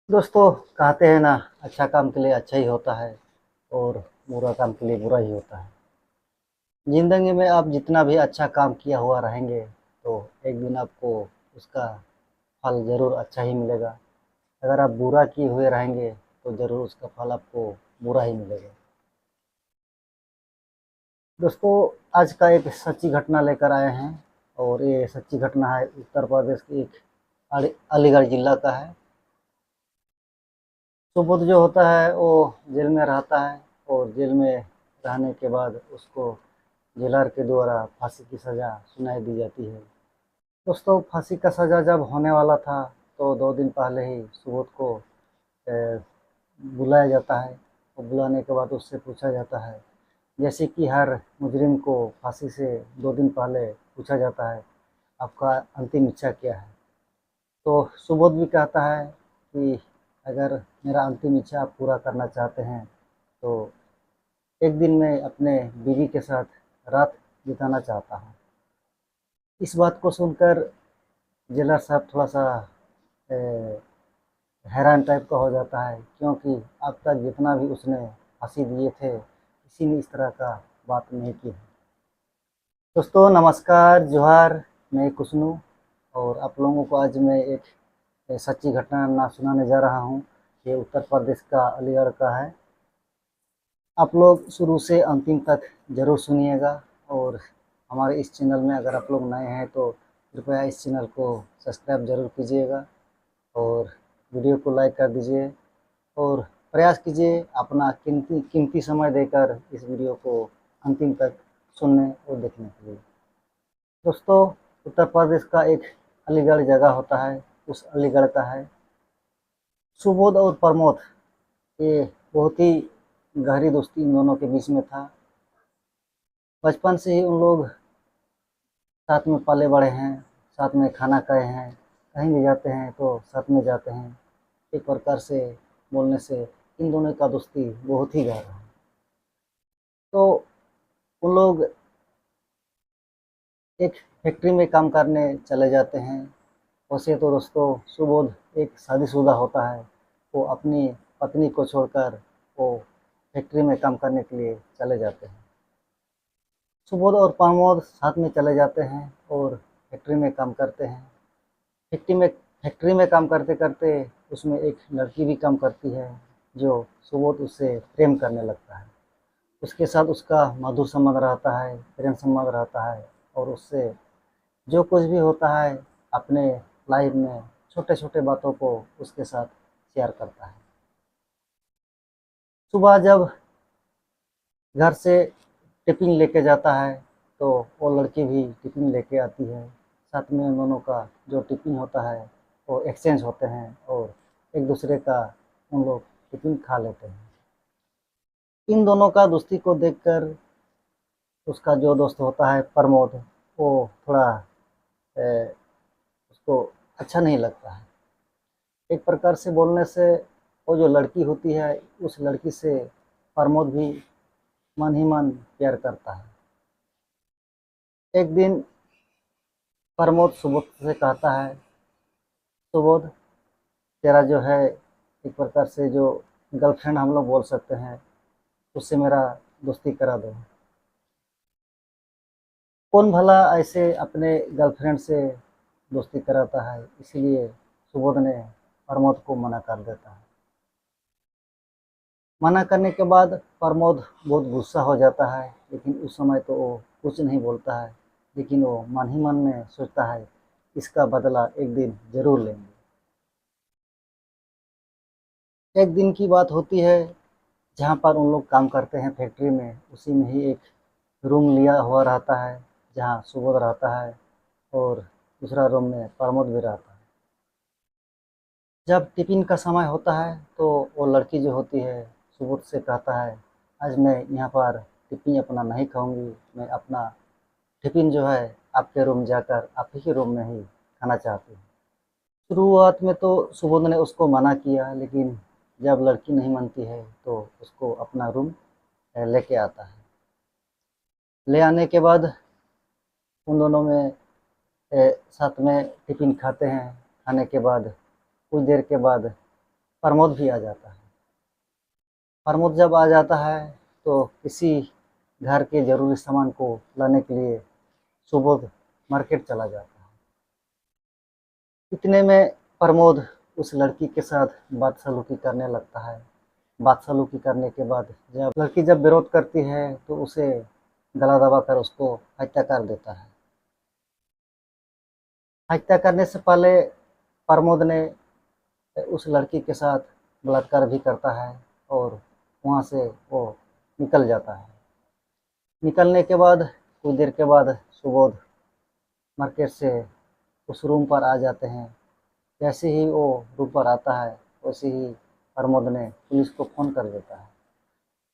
दोस्तों, कहते हैं ना, अच्छा काम के लिए अच्छा ही होता है और बुरा काम के लिए बुरा ही होता है। ज़िंदगी में आप जितना भी अच्छा काम किया हुआ रहेंगे तो एक दिन आपको उसका फल ज़रूर अच्छा ही मिलेगा। अगर आप बुरा किए हुए रहेंगे तो ज़रूर उसका फल आपको बुरा ही मिलेगा। दोस्तों, आज का एक सच्ची घटना लेकर आए हैं और ये सच्ची घटना है उत्तर प्रदेश के एक अलीगढ़ ज़िला का है। सुबोध जो होता है वो जेल में रहता है और जेल में रहने के बाद उसको जेलर के द्वारा फांसी की सज़ा सुनाई दी जाती है। दोस्तों, फांसी का सज़ा जब होने वाला था तो 2 दिन पहले ही सुबोध को अ, बुलाया जाता है और बुलाने के बाद उससे पूछा जाता है, जैसे कि हर मुजरिम को फांसी से 2 दिन पहले पूछा जाता है, आपका अंतिम इच्छा क्या है। तो सुबोध भी कहता है कि अगर मेरा अंतिम इच्छा आप पूरा करना चाहते हैं तो एक दिन मैं अपने बीवी के साथ रात बिताना चाहता हूँ। इस बात को सुनकर जेलर साहब थोड़ा-सा अ, हैरान टाइप का हो जाता है, क्योंकि अब तक जितना भी उसने फांसी दिए थे, किसी ने इस तरह का बात नहीं की है। दोस्तों नमस्कार, जोहार, मैं कुशनू और आप लोगों को आज मैं एक सच्ची घटना ना सुनाने जा रहा हूँ। ये उत्तर प्रदेश का अलीगढ़ का है। आप लोग शुरू से अंतिम तक ज़रूर सुनिएगा और हमारे इस चैनल में अगर आप लोग नए हैं तो कृपया इस चैनल को सब्सक्राइब ज़रूर कीजिएगा और वीडियो को लाइक कर दीजिए और प्रयास कीजिए अपना कीमती कीमती समय देकर इस वीडियो को अंतिम तक सुनने और देखने के लिए। दोस्तों, उत्तर प्रदेश का एक अलीगढ़ जगह होता है, उस अलीगढ़ का है सुबोध और प्रमोद। ये बहुत ही गहरी दोस्ती इन दोनों के बीच में था। बचपन से ही उन लोग साथ में पले बड़े हैं, साथ में खाना खाए हैं, कहीं भी जाते हैं तो साथ में जाते हैं। एक प्रकार से बोलने से इन दोनों का दोस्ती बहुत ही गहरा है। तो उन लोग एक फैक्ट्री में काम करने चले जाते हैं। वैसे तो दोस्तों सुबोध एक शादीशुदा होता है, वो अपनी पत्नी को छोड़कर वो फैक्ट्री में काम करने के लिए चले जाते हैं। सुबोध और प्रमोद साथ में चले जाते हैं और फैक्ट्री में काम करते हैं। फैक्ट्री में काम करते-करते उसमें एक लड़की भी काम करती है, जो सुबोध उससे प्रेम करने लगता है। उसके साथ उसका मधुर संबंध रहता है, प्रेम संबंध रहता है और उससे जो कुछ भी होता है अपने लाइफ में छोटे-छोटे बातों को उसके साथ शेयर करता है। सुबह जब घर से टिफ़िन लेके जाता है, तो वो लड़की भी टिफ़िन लेके आती है। साथ में उन दोनों का जो टिफ़िन होता है, वो एक्सचेंज होते हैं और एक-दूसरे का उन लोग टिफ़िन खा लेते हैं। इन दोनों का दोस्ती को देखकर उसका जो दोस्त होता है प्रमोद, वो थोड़ा उसको अच्छा नहीं लगता है। एक प्रकार से बोलने से वो जो लड़की होती है, उस लड़की से प्रमोद भी मन ही मन प्यार करता है। एक दिन प्रमोद सुबोध से कहता है, सुबोध, तेरा जो है एक प्रकार से जो गर्लफ्रेंड हम लोग बोल सकते हैं, उससे मेरा दोस्ती करा दो। कौन भला ऐसे अपने गर्लफ्रेंड से दोस्ती कराता है, इसीलिए सुबोध ने प्रमोद को मना कर देता है। मना करने के बाद प्रमोद बहुत गुस्सा हो जाता है, लेकिन उस समय तो वो कुछ नहीं बोलता है, लेकिन वो मन ही मन में सोचता है, इसका बदला एक दिन ज़रूर लेंगे। एक दिन की बात होती है, जहाँ पर उन लोग काम करते हैं फैक्ट्री में, उसी में ही एक रूम लिया हुआ रहता है, जहाँ सुबोध रहता है और दूसरा रूम में प्रमोद भी रहता है। जब टिफ़िन का समय होता है, तो वो लड़की जो होती है, सुबोध से कहता है, आज मैं यहाँ पर टिफ़िन अपना नहीं खाऊँगी, मैं अपना टिफ़िन जो है आपके रूम जाकर आप ही के रूम में ही खाना चाहती हूँ। शुरुआत में तो सुबोध ने उसको मना किया, लेकिन जब लड़की नहीं मानती है, तो उसको अपना रूम लेके आता है। ले आने के बाद उन दोनों में साथ में टिफ़िन खाते हैं। खाने के बाद कुछ देर के बाद प्रमोद भी आ जाता है। प्रमोद जब आ जाता है तो किसी घर के ज़रूरी सामान को लाने के लिए सुबोध मार्केट चला जाता है। इतने में प्रमोद उस लड़की के साथ बदसलूकी करने लगता है। बदसलूकी करने के बाद जब लड़की विरोध करती है तो उसे गला दबाकर उसको हत्या कर देता है। हत्या करने से पहले प्रमोद ने उस लड़की के साथ बलात्कार भी करता है और वहाँ से वो निकल जाता है। निकलने के बाद कुछ देर के बाद सुबोध मार्केट से उस रूम पर आ जाते हैं। जैसे ही वो रूम पर आता है वैसे ही प्रमोद ने पुलिस को फ़ोन कर देता है।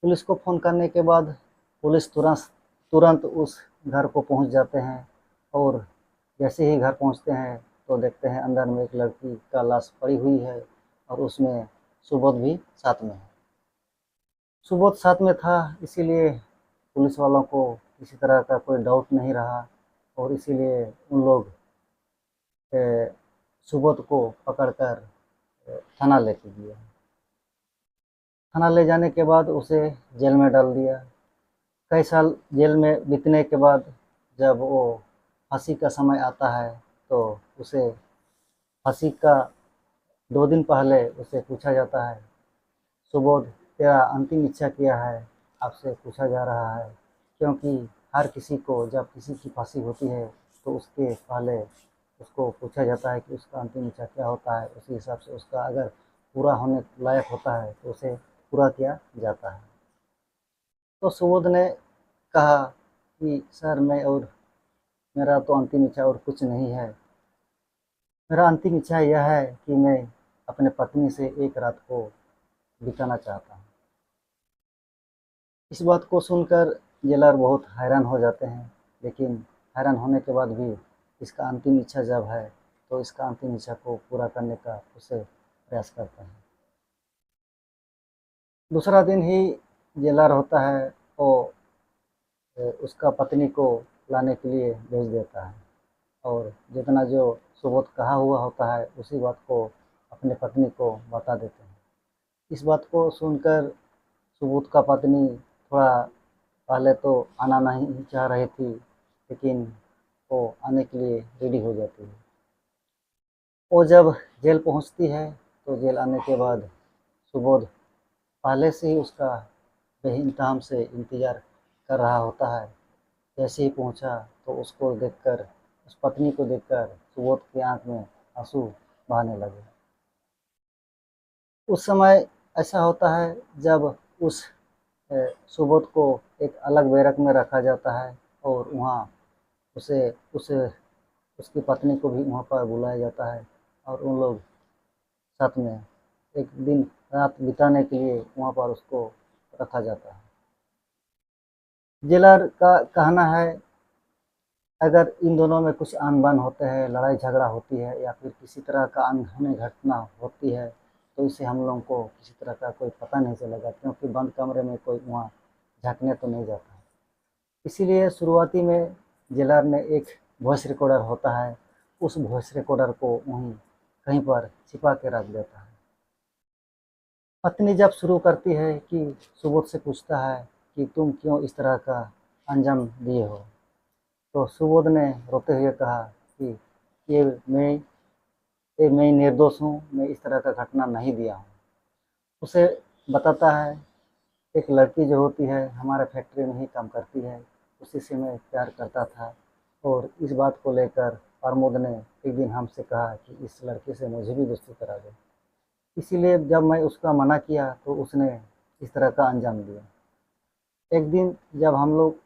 पुलिस को फ़ोन करने के बाद पुलिस तुरंत तुरंत उस घर को पहुंच जाते हैं और जैसे ही घर पहुंचते हैं तो देखते हैं अंदर में एक लड़की का लाश पड़ी हुई है और उसमें सुबोध भी साथ में है। सुबोध साथ में था, इसीलिए पुलिस वालों को किसी तरह का कोई डाउट नहीं रहा और इसीलिए उन लोग सुबोध को पकड़कर थाना लेके गया। थाना ले जाने के बाद उसे जेल में डाल दिया। कई साल जेल में बीतने के बाद जब वो फांसी का समय आता है तो उसे फांसी का 2 दिन पहले उसे पूछा जाता है, सुबोध तेरा अंतिम इच्छा क्या है? आपसे पूछा जा रहा है क्योंकि हर किसी को जब किसी की फांसी होती है तो उसके पहले उसको पूछा जाता है कि उसका अंतिम इच्छा क्या होता है। उसी हिसाब से उसका अगर पूरा होने लायक होता है तो उसे पूरा किया जाता है। तो सुबोध ने कहा कि सर मैं और मेरा तो अंतिम इच्छा और कुछ नहीं है। मेरा अंतिम इच्छा यह है कि मैं अपने पत्नी से एक रात को बिताना चाहता हूँ। इस बात को सुनकर जेलर बहुत हैरान हो जाते हैं, लेकिन हैरान होने के बाद भी इसका अंतिम इच्छा जब है तो इसका अंतिम इच्छा को पूरा करने का उसे प्रयास करते हैं। दूसरा दिन ही जेलर होता है वो उसका पत्नी को लाने के लिए भेज देता है और जितना जो सुबोध कहा हुआ होता है उसी बात को अपने पत्नी को बता देते हैं। इस बात को सुनकर सुबोध का पत्नी थोड़ा पहले तो आना नहीं चाह रही थी, लेकिन वो आने के लिए रेडी हो जाती है। वो जब जेल पहुंचती है तो जेल आने के बाद सुबोध पहले से ही उसका बेइंतहाम से इंतज़ार कर रहा होता है। जैसे ही पहुंचा तो उसको देखकर, उस पत्नी को देखकर सुबोध की आंख में आंसू बहने लगे। उस समय ऐसा होता है जब उस सुबोध को एक अलग बैरक में रखा जाता है और वहाँ उसे उसे उसकी पत्नी को भी वहाँ पर बुलाया जाता है और उन लोग साथ में एक दिन रात बिताने के लिए वहाँ पर उसको रखा जाता है। जेलर का कहना है अगर इन दोनों में कुछ आन-बान होते हैं, लड़ाई झगड़ा होती है या फिर किसी तरह का अनहोनी घटना होती है तो इसे हम लोगों को किसी तरह का कोई पता नहीं चलेगा, क्योंकि बंद कमरे में कोई वहाँ झाँकने तो नहीं जाता है। इसीलिए शुरुआती में जेलर ने एक वॉइस रिकॉर्डर होता है, उस वॉइस रिकॉर्डर को वहीं कहीं पर छिपा के रख देता है। पत्नी जब शुरू करती है कि सुबोध से पूछता है कि तुम क्यों इस तरह का अंजाम दिए हो, तो सुबोध ने रोते हुए कहा कि ये मैं मैं निर्दोष हूँ, मैं इस तरह का घटना नहीं दिया हूँ। उसे बताता है एक लड़की जो होती है हमारे फैक्ट्री में ही काम करती है, उसी से मैं प्यार करता था और इस बात को लेकर प्रमोद ने एक दिन हमसे कहा कि इस लड़के से मुझे भी दोस्ती करा दो। इसीलिए जब मैं उसका मना किया तो उसने इस तरह का अंजाम दिया। एक दिन जब हम लोग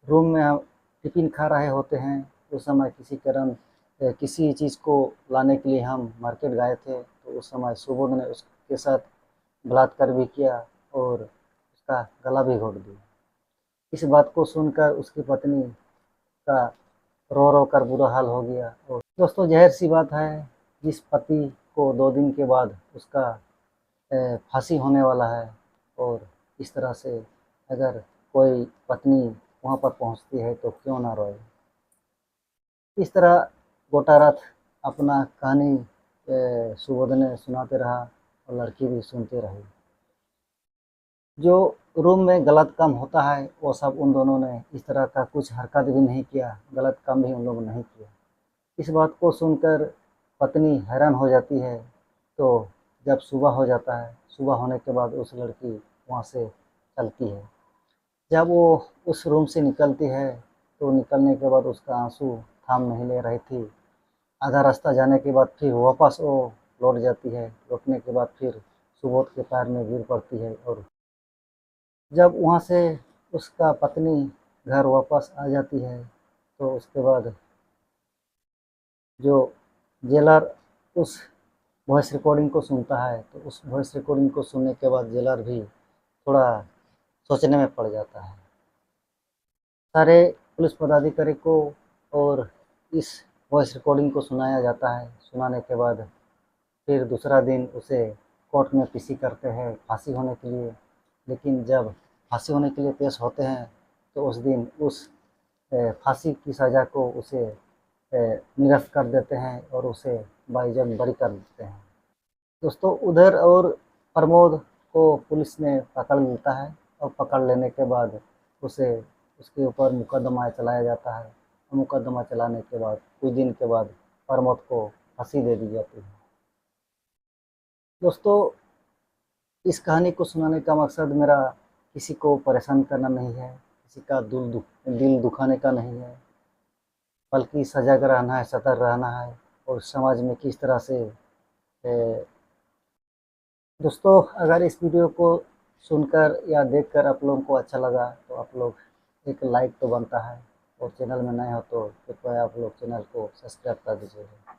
रूम में टिफ़िन खा रहे होते हैं उस समय किसी कारण किसी चीज़ को लाने के लिए हम मार्केट गए थे, तो उस समय सुबोध ने उसके साथ बलात्कार भी किया और उसका गला भी घोट दिया। इस बात को सुनकर उसकी पत्नी का रो रो कर बुरा हाल हो गया। और दोस्तों ज़ाहिर सी बात है, जिस पति को 2 दिन के बाद उसका फांसी होने वाला है और इस तरह से अगर कोई पत्नी वहाँ पर पहुँचती है तो क्यों ना रोए। इस तरह गोटा रात अपना कहानी सुबोध ने सुनाते रहा और लड़की भी सुनती रही। जो रूम में गलत काम होता है वो सब उन दोनों ने इस तरह का कुछ हरकत भी नहीं किया, गलत काम भी उन लोगों ने नहीं किया। इस बात को सुनकर पत्नी हैरान हो जाती है। तो जब सुबह हो जाता है, सुबह होने के बाद उस लड़की वहाँ से चलती है। जब वो उस रूम से निकलती है तो निकलने के बाद उसका आंसू थाम नहीं ले रही थी। आधा रास्ता जाने के बाद फिर वापस वो लौट जाती है। लौटने के बाद फिर सुबोध के पैर में गिर पड़ती है और जब वहाँ से उसका पत्नी घर वापस आ जाती है तो उसके बाद जो जेलर उस वॉइस रिकॉर्डिंग को सुनता है, तो उस वॉइस रिकॉर्डिंग को सुनने के बाद जेलर भी थोड़ा सोचने में पड़ जाता है। सारे पुलिस पदाधिकारी को और इस वॉइस रिकॉर्डिंग को सुनाया जाता है। सुनाने के बाद फिर दूसरा दिन उसे कोर्ट में पेशी करते हैं फांसी होने के लिए। लेकिन जब फांसी होने के लिए पेश होते हैं तो उस दिन उस फांसी की सज़ा को उसे निरस्त कर देते हैं और उसे बाईजान बरी कर देते हैं। दोस्तों उधर और प्रमोद को पुलिस ने पकड़ लेता है और पकड़ लेने के बाद उसे उसके ऊपर मुकदमा चलाया जाता है और मुकदमा चलाने के बाद कुछ दिन के बाद प्रमोद को फांसी दे दी जाती है। दोस्तों इस कहानी को सुनाने का मकसद मेरा किसी को परेशान करना नहीं है, किसी का दिल दुखाने का नहीं है, बल्कि सजग रहना है, सतर्क रहना है और समाज में किस तरह से दोस्तों अगर इस वीडियो को सुनकर या देखकर आप लोगों को अच्छा लगा तो आप लोग एक लाइक तो बनता है और चैनल में नए हो तो कृपया आप लोग चैनल को सब्सक्राइब कर दीजिएगा।